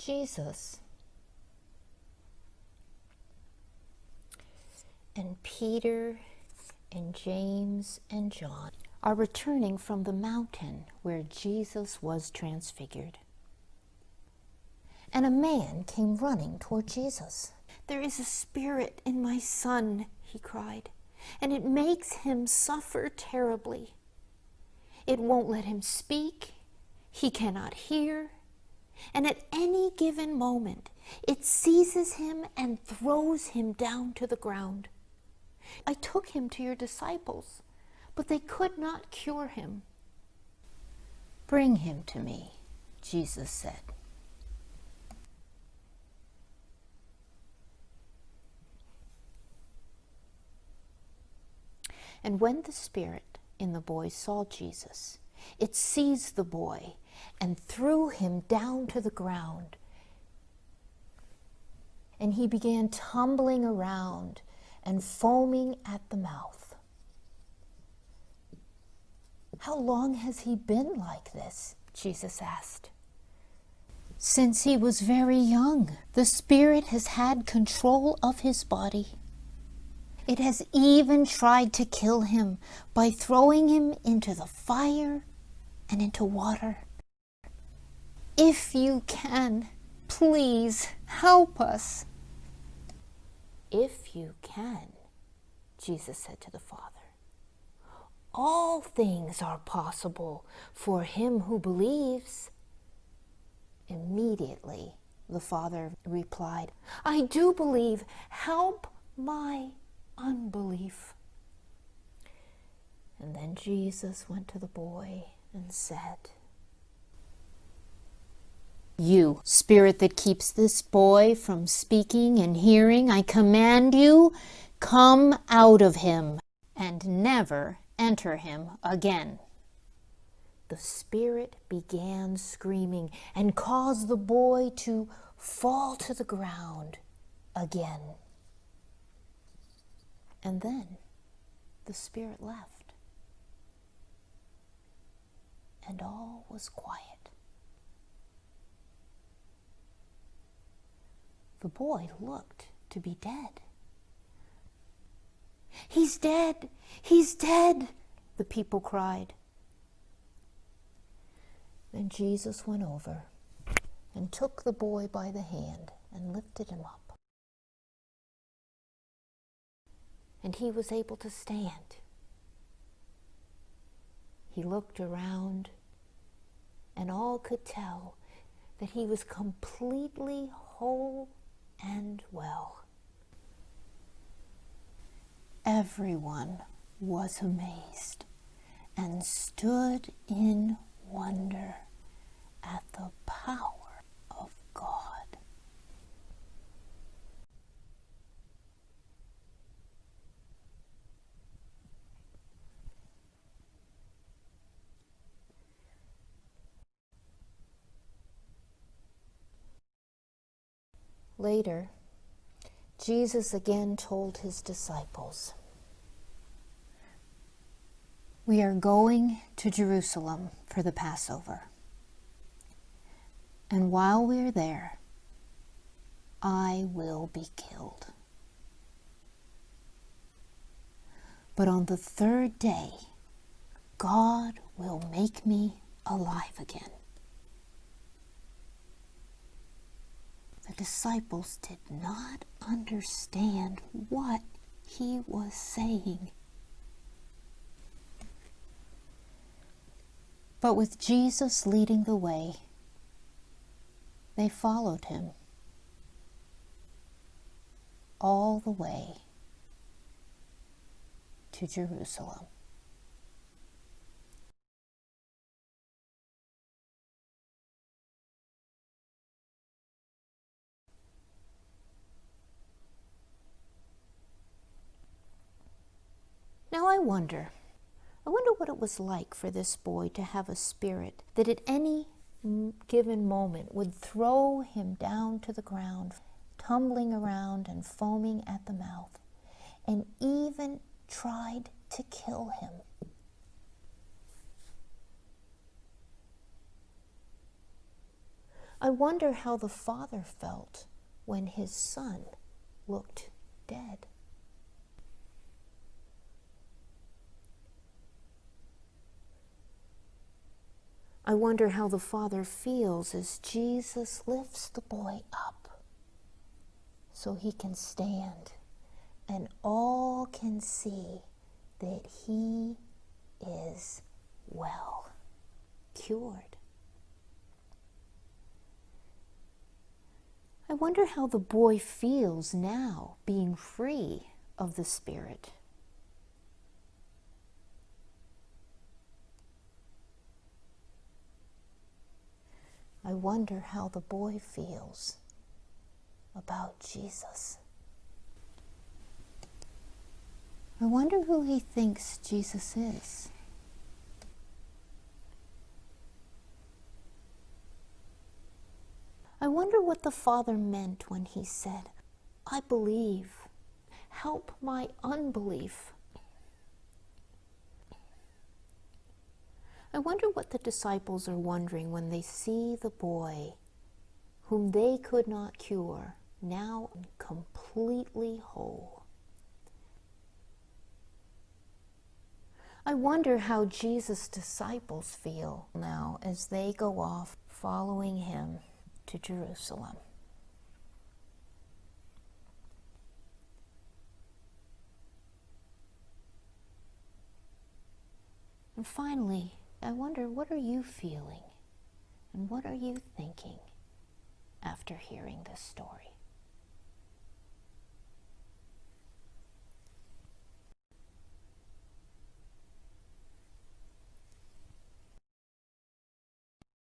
Jesus and Peter and James and John are returning from the mountain where Jesus was transfigured. And a man came running toward Jesus. "There is a spirit in my son," he cried, "and it makes him suffer terribly. It won't let him speak. He cannot hear. And at any given moment, it seizes him and throws him down to the ground. I took him to your disciples, but they could not cure him." "Bring him to me," Jesus said. And when the spirit in the boy saw Jesus, it seized the boy and threw him down to the ground. And he began tumbling around and foaming at the mouth. "How long has he been like this?" Jesus asked. "Since he was very young. The spirit has had control of his body. It has even tried to kill him by throwing him into the fire and into water. If you can, please help us." "If you can," Jesus said to the Father, "all things are possible for him who believes." Immediately, the Father replied, "I do believe. Help my unbelief." And then Jesus went to the boy and said, "You spirit that keeps this boy from speaking and hearing, I command you, come out of him and never enter him again." The spirit began screaming and caused the boy to fall to the ground again. And then the spirit left, and all was quiet. The boy looked to be dead. "He's dead! He's dead!" the people cried. Then Jesus went over and took the boy by the hand and lifted him up. And he was able to stand. He looked around, and all could tell that he was completely whole and well. Everyone was amazed and stood in wonder at the power of God. Later, Jesus again told his disciples, "We are going to Jerusalem for the Passover. And while we are there, I will be killed. But on the third day, God will make me alive again." The disciples did not understand what he was saying. But with Jesus leading the way, they followed him all the way to Jerusalem. Now I wonder what it was like for this boy to have a spirit that at any given moment would throw him down to the ground, tumbling around and foaming at the mouth, and even tried to kill him. I wonder how the father felt when his son looked dead. I wonder how the father feels as Jesus lifts the boy up so he can stand and all can see that he is well, cured. I wonder how the boy feels now being free of the spirit. I wonder how the boy feels about Jesus. I wonder who he thinks Jesus is. I wonder what the Father meant when he said, "I believe, help my unbelief." I wonder what the disciples are wondering when they see the boy whom they could not cure, now completely whole. I wonder how Jesus' disciples feel now as they go off following him to Jerusalem. And finally, I wonder, what are you feeling and what are you thinking after hearing this story?